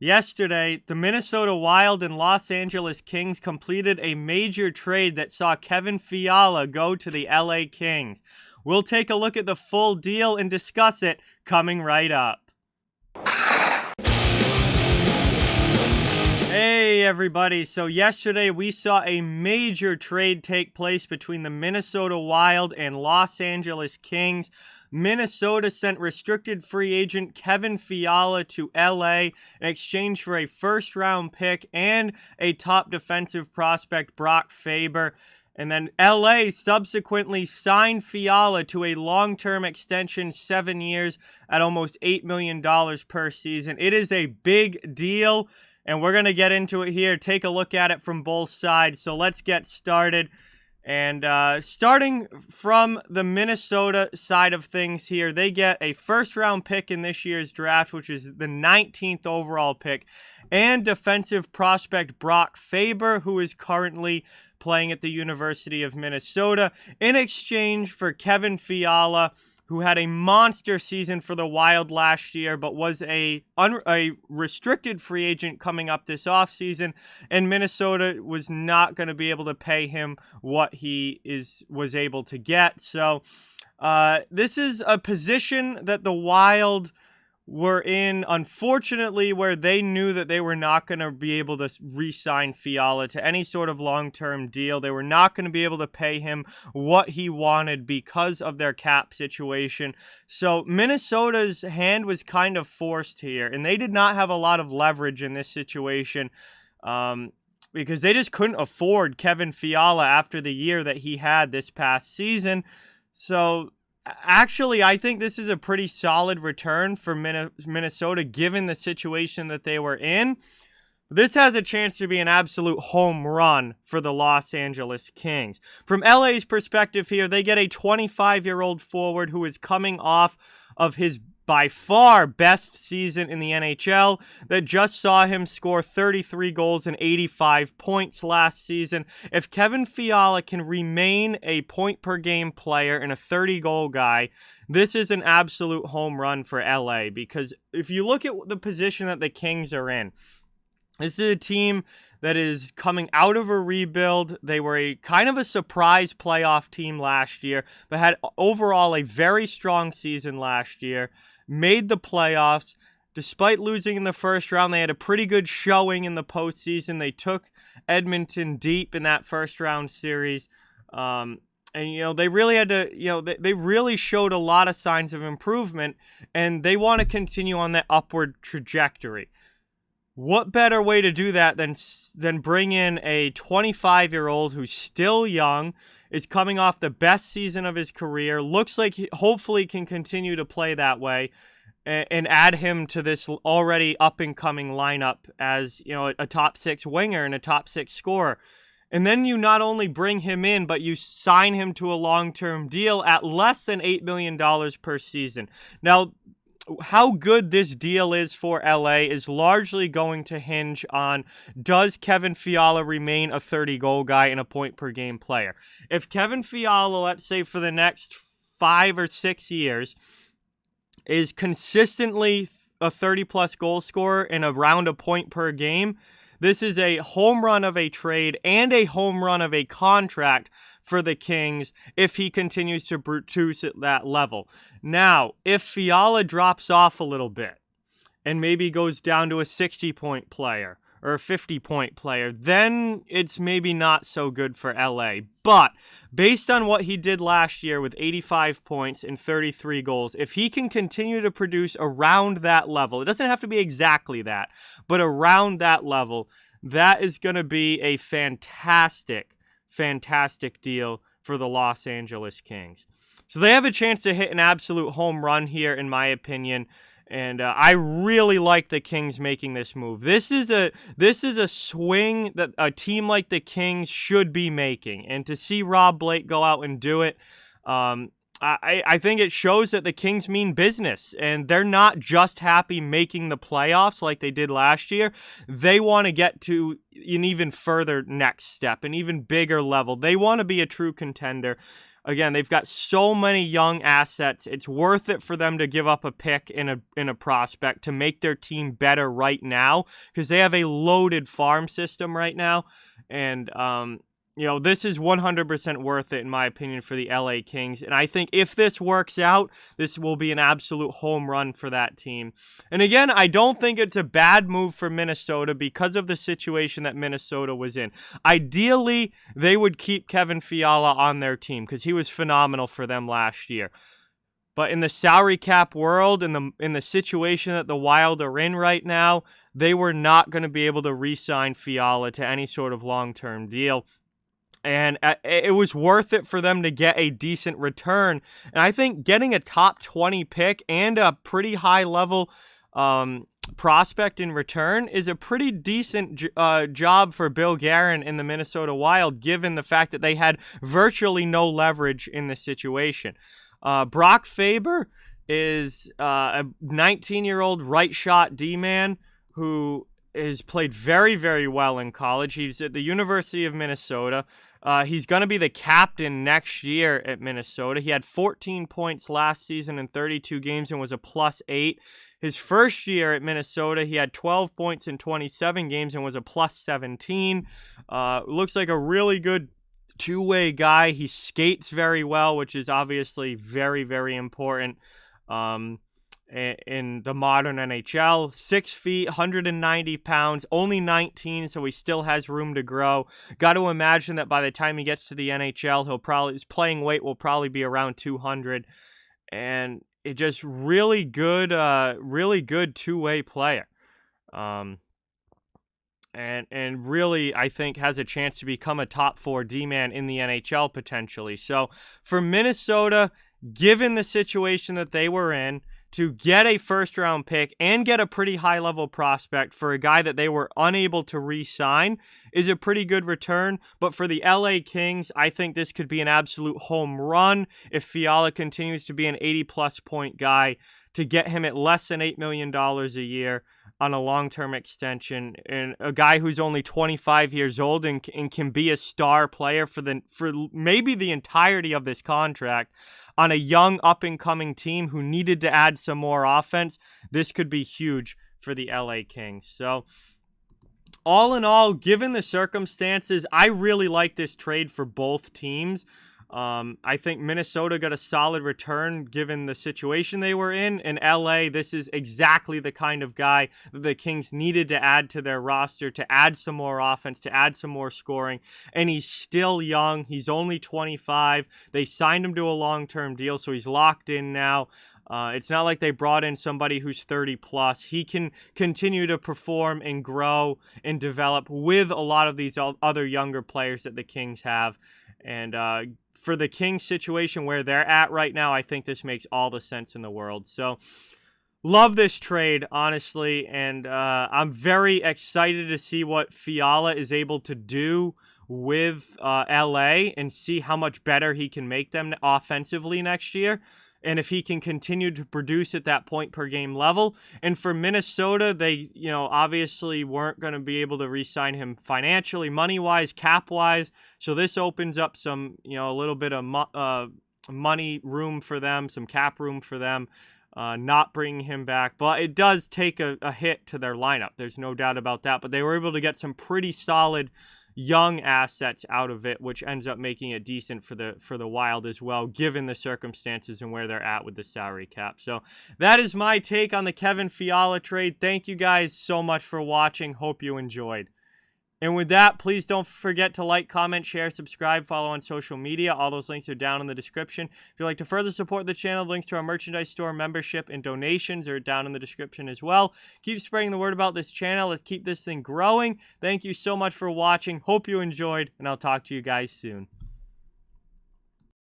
Yesterday, the Minnesota Wild and Los Angeles Kings completed a major trade that saw Kevin Fiala go to the LA Kings. We'll take a look at the full deal and discuss it coming right up. Hey everybody, so yesterday we saw a major trade take place between the Minnesota Wild and Los Angeles Kings. Minnesota sent restricted free agent Kevin Fiala to LA in exchange for a first-round pick and a top defensive prospect, Brock Faber. And then LA subsequently signed Fiala to a long-term extension, 7 years at almost $8 million per season. It is a big deal, and we're going to get into it here, take a look at it from both sides. So let's get started. And starting from the Minnesota side of things here, they get a first-round pick in this year's draft, which is the 19th overall pick, and defensive prospect Brock Faber, who is currently playing at the University of Minnesota, in exchange for Kevin Fiala, who had a monster season for the Wild last year, but was a restricted free agent coming up this offseason, and Minnesota was not going to be able to pay him what he was able to get. So this is a position that the Wild were in, unfortunately, where they knew that they were not going to be able to re-sign Fiala to any sort of long-term deal. They were not going to be able to pay him what he wanted because of their cap situation. So Minnesota's hand was kind of forced here, and they did not have a lot of leverage in this situation because they just couldn't afford Kevin Fiala after the year that he had this past season. So actually, I think this is a pretty solid return for Minnesota, given the situation that they were in. This has a chance to be an absolute home run for the Los Angeles Kings. From LA's perspective here, they get a 25-year-old forward who is coming off of his by far best season in the NHL that just saw him score 33 goals and 85 points last season. If Kevin Fiala can remain a point-per-game player and a 30-goal guy, this is an absolute home run for LA, because if you look at the position that the Kings are in, this is a team that is coming out of a rebuild. They were a kind of a surprise playoff team last year, but had overall a very strong season last year. Made the playoffs. Despite losing in the first round, they had a pretty good showing in the postseason. They took Edmonton deep in that first round series. And, they really had to, they really showed a lot of signs of improvement, and they want to continue on that upward trajectory. What better way to do that than bring in a 25-year-old who's still young, is coming off the best season of his career, looks like he hopefully can continue to play that way, and add him to this already up-and-coming lineup as, a top-6 winger and a top-6 scorer. And then you not only bring him in, but you sign him to a long-term deal at less than $8 million per season. Now, how good this deal is for LA is largely going to hinge on, does Kevin Fiala remain a 30-goal guy and a point-per-game player? If Kevin Fiala, let's say for the next 5 or 6 years, is consistently a 30-plus goal scorer and around a point per game, this is a home run of a trade and a home run of a contract for the Kings if he continues to produce at that level. Now, if Fiala drops off a little bit and maybe goes down to a 60-point player or a 50-point player, then it's maybe not so good for LA. But based on what he did last year with 85 points and 33 goals, if he can continue to produce around that level, it doesn't have to be exactly that, but around that level, that is going to be a fantastic deal for the Los Angeles Kings. So they have a chance to hit an absolute home run here, in my opinion. And I really like the Kings making this move. This is a swing that a team like the Kings should be making. And to see Rob Blake go out and do it, I think it shows that the Kings mean business. And they're not just happy making the playoffs like they did last year. They want to get to an even further next step, an even bigger level. They want to be a true contender. Again, they've got so many young assets. It's worth it for them to give up a pick in a prospect to make their team better right now, because they have a loaded farm system right now. And, this is 100% worth it, in my opinion, for the LA Kings. And I think if this works out, this will be an absolute home run for that team. And again, I don't think it's a bad move for Minnesota because of the situation that Minnesota was in. Ideally, they would keep Kevin Fiala on their team because he was phenomenal for them last year. But in the salary cap world, in the situation that the Wild are in right now, they were not going to be able to re-sign Fiala to any sort of long-term deal. And it was worth it for them to get a decent return. And I think getting a top 20 pick and a pretty high-level prospect in return is a pretty decent job for Bill Guerin in the Minnesota Wild, given the fact that they had virtually no leverage in this situation. Brock Faber is a 19-year-old right-shot D-man who has played very, very well in college. He's at the University of Minnesota. He's going to be the captain next year at Minnesota. He had 14 points last season in 32 games and was a +8. His first year at Minnesota, he had 12 points in 27 games and was a +17. Looks like a really good two-way guy. He skates very well, which is obviously very, very important in the modern NHL. 6 feet, 190 pounds, only 19, so he still has room to grow. Got to imagine that by the time he gets to the NHL, his playing weight will probably be around 200. And it just really good two-way player. And really, I think, has a chance to become a top 4 D-man in the NHL potentially. So for Minnesota, given the situation that they were in, to get a first-round pick and get a pretty high-level prospect for a guy that they were unable to re-sign is a pretty good return. But for the LA Kings, I think this could be an absolute home run if Fiala continues to be an 80-plus point guy, to get him at less than $8 million a year on a long-term extension, and a guy who's only 25 years old and can be a star player for maybe the entirety of this contract on a young up-and-coming team who needed to add some more offense. This could be huge for the LA Kings. So all in all, given the circumstances, I really like this trade for both teams. I think Minnesota got a solid return given the situation they were in. In LA, this is exactly the kind of guy that the Kings needed to add to their roster, to add some more offense, to add some more scoring. And he's still young. He's only 25. They signed him to a long-term deal, so he's locked in now. It's not like they brought in somebody who's 30 plus. He can continue to perform and grow and develop with a lot of these other younger players that the Kings have. And for the Kings situation where they're at right now, I think this makes all the sense in the world. So love this trade, honestly. And I'm very excited to see what Fiala is able to do with LA and see how much better he can make them offensively next year. And if he can continue to produce at that point per game level. And for Minnesota, they, obviously weren't going to be able to re-sign him financially, money-wise, cap-wise. So this opens up some, a little bit of money room for them, some cap room for them, not bringing him back. But it does take a hit to their lineup. There's no doubt about that. But they were able to get some pretty solid young assets out of it, which ends up making it decent for the Wild as well, given the circumstances and where they're at with the salary cap. So that is my take on the Kevin Fiala trade. Thank you guys so much for watching. Hope you enjoyed. And with that, please don't forget to like, comment, share, subscribe, follow on social media. All those links are down in the description. If you'd like to further support the channel, links to our merchandise store, membership, and donations are down in the description as well. Keep spreading the word about this channel. Let's keep this thing growing. Thank you so much for watching. Hope you enjoyed, and I'll talk to you guys soon.